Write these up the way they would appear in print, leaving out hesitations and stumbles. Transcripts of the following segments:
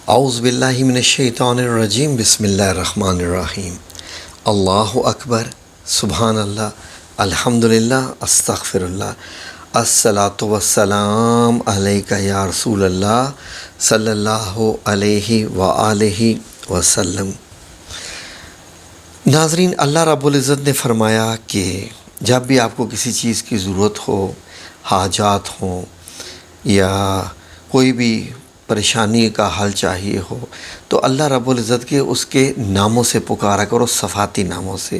اعوذ باللہ من الشیطان الرجیم بسم اللہ الرحمن الرحیم اللہ اکبر سبحان اللہ الحمدللہ استغفر اللہ الصلاۃ والسلام علیک یا رسول اللہ صلی اللہ علیہ وآلہ وسلم۔ ناظرین، اللہ رب العزت نے فرمایا کہ جب بھی آپ کو کسی چیز کی ضرورت ہو، حاجات ہوں یا کوئی بھی پریشانی کا حل چاہیے ہو تو اللہ رب العزت کے اس کے ناموں سے پکارا کرو، صفاتی ناموں سے۔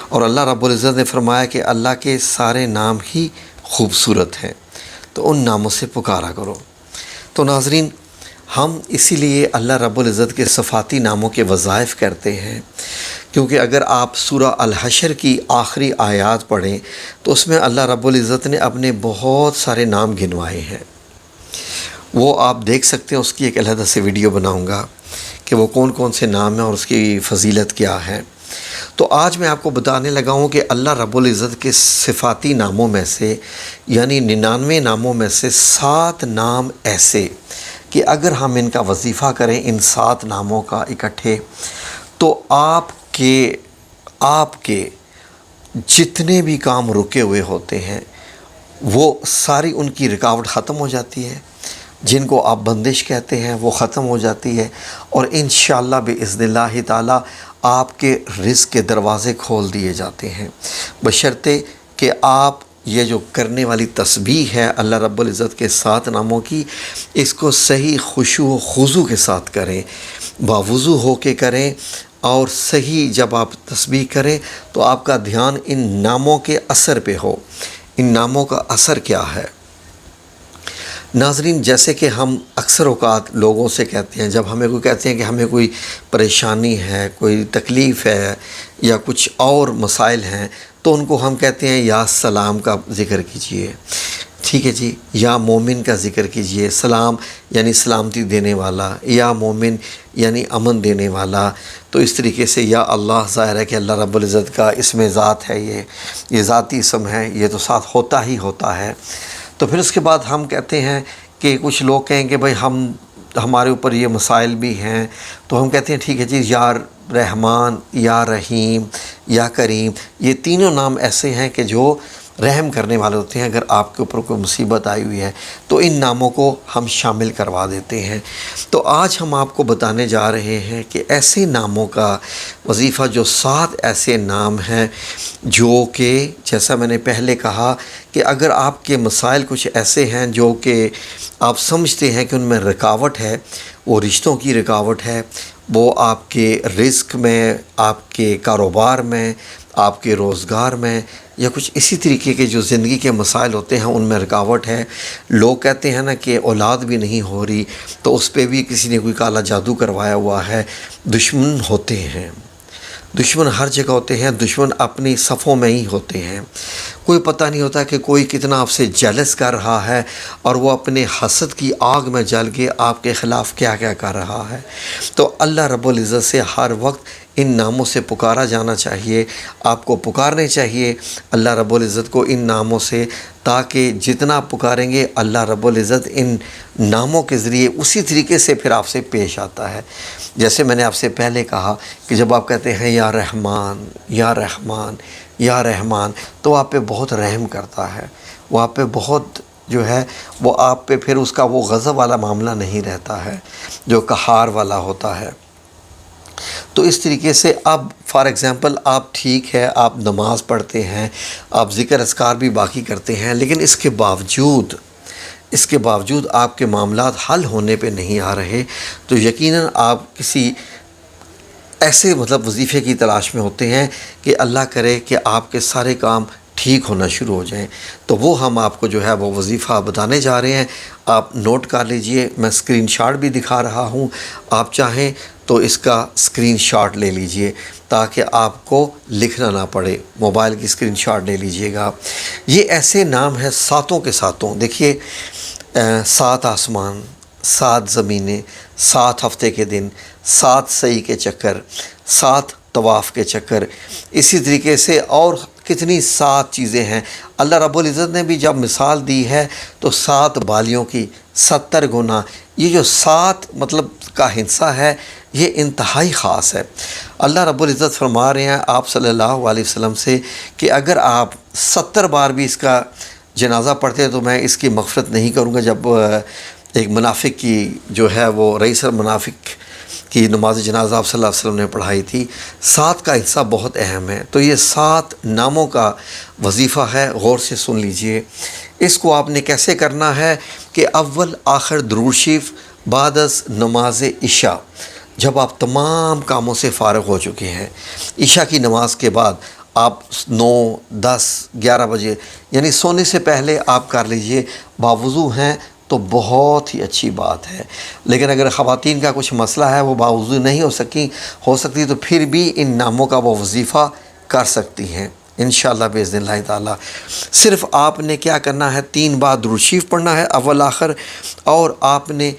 اور اللہ رب العزت نے فرمایا کہ اللہ کے سارے نام ہی خوبصورت ہیں، تو ان ناموں سے پکارا کرو۔ تو ناظرین، ہم اسی لیے اللہ رب العزت کے صفاتی ناموں کے وظائف کرتے ہیں، کیونکہ اگر آپ سورہ الحشر کی آخری آیات پڑھیں تو اس میں اللہ رب العزت نے اپنے بہت سارے نام گنوائے ہیں۔ وہ آپ دیکھ سکتے ہیں، اس کی ایک علیحدہ سے ویڈیو بناؤں گا کہ وہ کون کون سے نام ہیں اور اس کی فضیلت کیا ہے۔ تو آج میں آپ کو بتانے لگا ہوں کہ اللہ رب العزت کے صفاتی ناموں میں سے، یعنی 99 ناموں میں سے 7 نام ایسے کہ اگر ہم ان کا وظیفہ کریں، ان 7 ناموں کا اکٹھے، تو آپ کے جتنے بھی کام رکے ہوئے ہوتے ہیں وہ ساری ان کی رکاوٹ ختم ہو جاتی ہے، جن کو آپ بندش کہتے ہیں وہ ختم ہو جاتی ہے، اور انشاءاللہ باذن اللہ تعالی آپ کے رزق کے دروازے کھول دیے جاتے ہیں، بشرطے کہ آپ یہ جو کرنے والی تسبیح ہے اللہ رب العزت کے 7 ناموں کی، اس کو صحیح خشوع و خضوع کے ساتھ کریں، باوضو ہو کے کریں، اور صحیح جب آپ تسبیح کریں تو آپ کا دھیان ان ناموں کے اثر پہ ہو۔ ان ناموں کا اثر کیا ہے؟ ناظرین، جیسے کہ ہم اکثر اوقات لوگوں سے کہتے ہیں، جب ہمیں کوئی کہتے ہیں کہ ہمیں کوئی پریشانی ہے، کوئی تکلیف ہے یا کچھ اور مسائل ہیں، تو ان کو ہم کہتے ہیں یا سلام کا ذکر کیجئے، ٹھیک ہے جی، یا مومن کا ذکر کیجئے۔ سلام یعنی سلامتی دینے والا، یا مومن یعنی امن دینے والا۔ تو اس طریقے سے یا اللہ، ظاہر ہے کہ اللہ رب العزت کا اسم ذات ہے، یہ ذاتی اسم ہے، یہ تو ساتھ ہوتا ہی ہوتا ہے۔ تو پھر اس کے بعد ہم کہتے ہیں کہ کچھ لوگ کہیں کہ بھائی ہمارے اوپر یہ مسائل بھی ہیں، تو ہم کہتے ہیں ٹھیک ہے جی، یا رحمان، یا رحیم، یا کریم، یہ تینوں نام ایسے ہیں کہ جو رحم کرنے والے ہوتے ہیں۔ اگر آپ کے اوپر کوئی مصیبت آئی ہوئی ہے تو ان ناموں کو ہم شامل کروا دیتے ہیں۔ تو آج ہم آپ کو بتانے جا رہے ہیں کہ ایسے ناموں کا وظیفہ، جو 7 ایسے نام ہیں جو کہ جیسا میں نے پہلے کہا کہ اگر آپ کے مسائل کچھ ایسے ہیں جو کہ آپ سمجھتے ہیں کہ ان میں رکاوٹ ہے، وہ رشتوں کی رکاوٹ ہے، وہ آپ کے رزق میں، آپ کے کاروبار میں، آپ کے روزگار میں، یا کچھ اسی طریقے کے جو زندگی کے مسائل ہوتے ہیں ان میں رکاوٹ ہے۔ لوگ کہتے ہیں نا کہ اولاد بھی نہیں ہو رہی، تو اس پہ بھی کسی نے کوئی کالا جادو کروایا ہوا ہے۔ دشمن ہوتے ہیں، دشمن ہر جگہ ہوتے ہیں، دشمن اپنی صفوں میں ہی ہوتے ہیں۔ کوئی پتہ نہیں ہوتا کہ کوئی کتنا آپ سے جیلس کر رہا ہے، اور وہ اپنے حسد کی آگ میں جل کے آپ کے خلاف کیا کیا کر رہا ہے۔ تو اللہ رب العزت سے ہر وقت ان ناموں سے پکارا جانا چاہیے، آپ کو پکارنے چاہیے اللہ رب العزت کو ان ناموں سے، تاکہ جتنا پکاریں گے اللہ رب العزت ان ناموں کے ذریعے اسی طریقے سے پھر آپ سے پیش آتا ہے۔ جیسے میں نے آپ سے پہلے کہا کہ جب آپ کہتے ہیں یا رحمان، یا رحمان، یا رحمان، تو آپ پہ بہت رحم کرتا ہے، وہ آپ پہ بہت جو ہے وہ آپ پہ پھر اس کا وہ غضب والا معاملہ نہیں رہتا ہے جو قہار والا ہوتا ہے۔ تو اس طریقے سے اب فار ایگزامپل آپ ٹھیک ہے، آپ نماز پڑھتے ہیں، آپ ذکر اذکار بھی باقی کرتے ہیں، لیکن اس کے باوجود آپ کے معاملات حل ہونے پہ نہیں آ رہے، تو یقیناً آپ کسی ایسے وظیفے کی تلاش میں ہوتے ہیں کہ اللہ کرے کہ آپ کے سارے کام ٹھیک ہونا شروع ہو جائیں۔ تو وہ ہم آپ کو جو ہے وہ وظیفہ بتانے جا رہے ہیں، آپ نوٹ کر لیجئے، میں اسکرین شاٹ بھی دکھا رہا ہوں، آپ چاہیں تو اس کا اسکرین شاٹ لے لیجئے تاکہ آپ کو لکھنا نہ پڑے، موبائل کی اسکرین شاٹ لے لیجئے گا۔ یہ ایسے نام ہیں 7 کے 7، دیکھیے 7 آسمان، 7 زمینیں، 7 ہفتے کے دن، 7 سعی کے چکر، 7 طواف کے چکر، اسی طریقے سے اور کتنی 7 چیزیں ہیں۔ اللہ رب العزت نے بھی جب مثال دی ہے تو 7 بالیوں کی 70 گنا، یہ جو 7 مطلب کا حصہ ہے یہ انتہائی خاص ہے۔ اللہ رب العزت فرما رہے ہیں آپ صلی اللہ علیہ وسلم سے کہ اگر آپ 70 بار بھی اس کا جنازہ پڑھتے ہیں تو میں اس کی مغفرت نہیں کروں گا۔ جب ایک منافق کی جو ہے وہ رئیس المنافق کی نماز جنازہ آپ صلی اللہ علیہ وسلم نے پڑھائی تھی، 7 کا حصہ بہت اہم ہے۔ تو یہ 7 ناموں کا وظیفہ ہے، غور سے سن لیجئے۔ اس کو آپ نے کیسے کرنا ہے کہ اول آخر درود شریف بعد از نماز عشاء، جب آپ تمام کاموں سے فارغ ہو چکے ہیں، عشاء کی نماز کے بعد آپ 9، 10، 11 بجے یعنی سونے سے پہلے آپ کر لیجئے۔ باوضو ہیں تو بہت ہی اچھی بات ہے، لیکن اگر خواتین کا کچھ مسئلہ ہے وہ باوضو نہیں ہو سکتی تو پھر بھی ان ناموں کا وہ وظیفہ کر سکتی ہیں انشاءاللہ باذن اللہ تعالی۔ صرف آپ نے کیا کرنا ہے، 3 بار درود شریف پڑھنا ہے اول آخر، اور آپ نے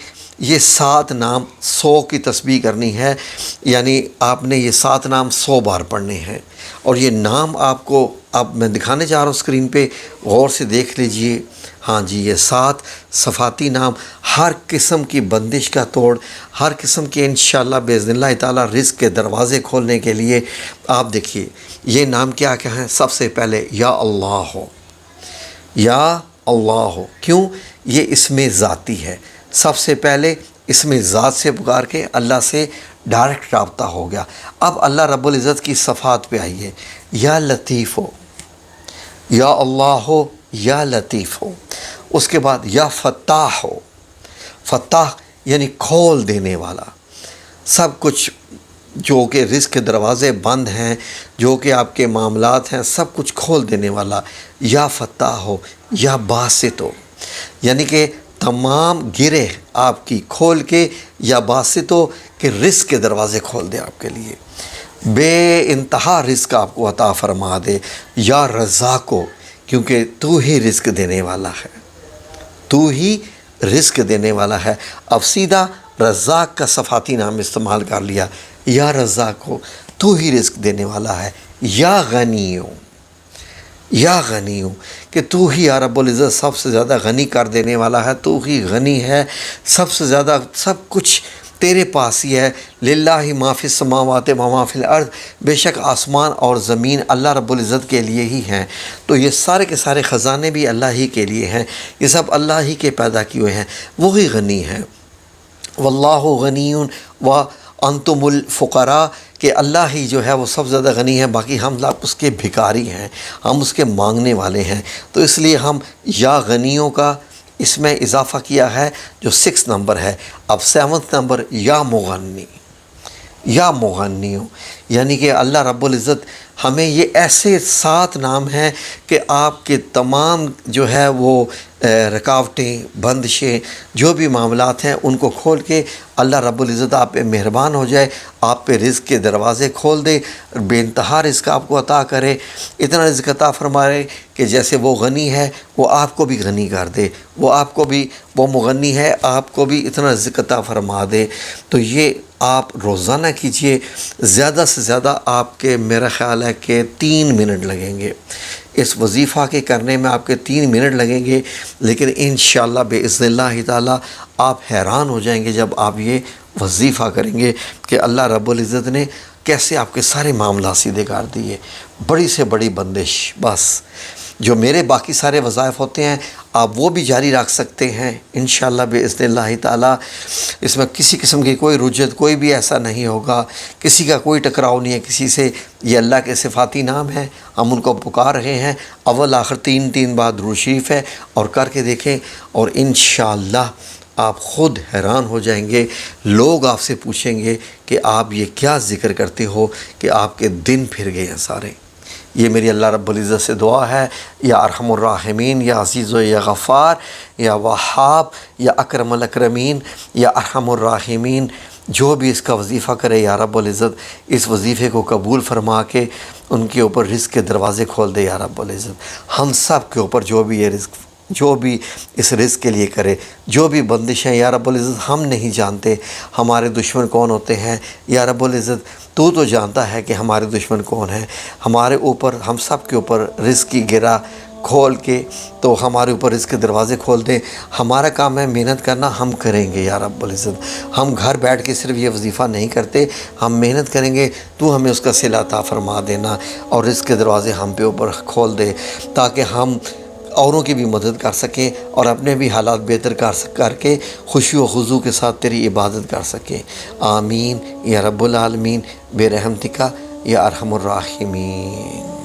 یہ 7 نام 100 کی تسبیح کرنی ہے، یعنی آپ نے یہ 7 نام 100 بار پڑھنے ہیں۔ اور یہ نام آپ کو اب میں دکھانے جا رہا ہوں اسکرین پہ، غور سے دیکھ لیجئے۔ ہاں جی، یہ 7 صفاتی نام ہر قسم کی بندش کا توڑ، ہر قسم کے انشاءاللہ باذن اللہ تعالی رزق کے دروازے کھولنے کے لیے۔ آپ دیکھیے یہ نام کیا ہیں، سب سے پہلے یا اللہ ہو، یا اللہ ہو، کیوں؟ یہ اسم ذاتی ہے۔ سب سے پہلے اسم ذات سے پکار کے اللہ سے ڈائریکٹ رابطہ ہو گیا۔ اب اللہ رب العزت کی صفات پہ آئیے، یا لطیف ہو، یا اللہ ہو، یا لطیف ہو۔ اس کے بعد یا فتاح ہو، فتاح یعنی کھول دینے والا، سب کچھ جو کہ رزق کے دروازے بند ہیں، جو کہ آپ کے معاملات ہیں، سب کچھ کھول دینے والا، یا فتاح ہو، یا باسط ہو، یعنی کہ تمام گرہ آپ کی کھول کے، یا باسط ہو کہ رزق کے دروازے کھول دے آپ کے لیے، بے انتہا رزق آپ کو عطا فرما دے، یا رزاق ہو، کیونکہ تو ہی رزق دینے والا ہے، تو ہی رزق دینے والا ہے۔ اب سیدھا رزاق کا صفاتی نام استعمال کر لیا، یا رزاق ہو، تو ہی رزق دینے والا ہے، یا غنی ہو، یا غنی ہو کہ تو ہی یا رب العزت سب سے زیادہ غنی کر دینے والا ہے، تو ہی غنی ہے، سب سے زیادہ سب کچھ تیرے پاس ہی ہے۔ للہ ما فی السماوات و ما فی الارض، بے شک آسمان اور زمین اللہ رب العزت کے لیے ہی ہیں، تو یہ سارے کے سارے خزانے بھی اللہ ہی کے لیے ہیں، یہ سب اللہ ہی کے پیدا کیے ہوئے ہیں، وہی غنی ہیں۔ واللہ غنی و انتم الفقراء، کہ اللہ ہی جو ہے وہ سب سے زیادہ غنی ہے، باقی ہم لوگ اس کے بھکاری ہیں، ہم اس کے مانگنے والے ہیں، تو اس لیے ہم یا غنیوں کا اس میں اضافہ کیا ہے جو 6 نمبر ہے۔ اب 7 نمبر یا مغنی، یا مغنیوں، یعنی کہ اللہ رب العزت ہمیں یہ ایسے 7 نام ہیں کہ آپ کے تمام جو ہے وہ رکاوٹیں، بندشیں، جو بھی معاملات ہیں ان کو کھول کے اللہ رب العزت آپ پہ مہربان ہو جائے، آپ پہ رزق کے دروازے کھول دے، بے انتہا رزق آپ کو عطا کرے، اتنا رزق عطا فرمائے کہ جیسے وہ غنی ہے وہ آپ کو بھی غنی کر دے، وہ آپ کو بھی، وہ مغنی ہے آپ کو بھی اتنا رزق عطا فرما دے۔ تو یہ آپ روزانہ کیجئے، زیادہ سے زیادہ آپ کے میرا خیال ہے کہ 3 منٹ لگیں گے اس وظیفہ کے کرنے میں، آپ کے 3 منٹ لگیں گے، لیکن انشاءاللہ باذن اللہ تعالی آپ حیران ہو جائیں گے جب آپ یہ وظیفہ کریں گے کہ اللہ رب العزت نے کیسے آپ کے سارے معاملات سیدھے کر دیے۔ بڑی سے بڑی بندش، بس جو میرے باقی سارے وظائف ہوتے ہیں آپ وہ بھی جاری رکھ سکتے ہیں انشاءاللہ باذن اللہ تعالی۔ اس میں کسی قسم کی کوئی رجت، کوئی بھی ایسا نہیں ہوگا، کسی کا کوئی ٹکراؤ نہیں ہے کسی سے۔ یہ اللہ کے صفاتی نام ہیں، ہم ان کو پکار رہے ہیں، اول آخر 3 بار درود شریف ہے، اور کر کے دیکھیں، اور انشاءاللہ آپ خود حیران ہو جائیں گے۔ لوگ آپ سے پوچھیں گے کہ آپ یہ کیا ذکر کرتے ہو کہ آپ کے دن پھر گئے ہیں سارے۔ یہ میری اللہ رب العزت سے دعا ہے، یا ارحم الراحمین، یا عزیز و یا غفار، یا وہاب، یا اکرم الاکرمین، یا ارحم الراحمین، جو بھی اس کا وظیفہ کرے یا رب العزت اس وظیفے کو قبول فرما کے ان کے اوپر رزق کے دروازے کھول دے یا رب العزت۔ ہم سب کے اوپر جو بھی یہ رزق، جو بھی اس رزق کے لیے کرے، جو بھی بندشیں یا رب العزت ہم نہیں جانتے ہمارے دشمن کون ہوتے ہیں، یا رب العزت تو جانتا ہے کہ ہمارے دشمن کون ہیں، ہمارے اوپر، ہم سب کے اوپر رزق کی گرہ کھول کے تو ہمارے اوپر رزق کے دروازے کھول دے. ہمارا کام ہے محنت کرنا، ہم کریں گے یا رب العزت. ہم گھر بیٹھ کے صرف یہ وظیفہ نہیں کرتے، ہم محنت کریں گے، تو ہمیں اس کا صلہ عطا فرما دینا اور رزق کے دروازے ہم پہ اوپر کھول دے، تاکہ ہم اوروں کی بھی مدد کر سکیں اور اپنے بھی حالات بہتر کر کے خوشی و خضوع کے ساتھ تیری عبادت کر سکیں. آمین یا رب العالمین برحمتک یا ارحم الراحمین.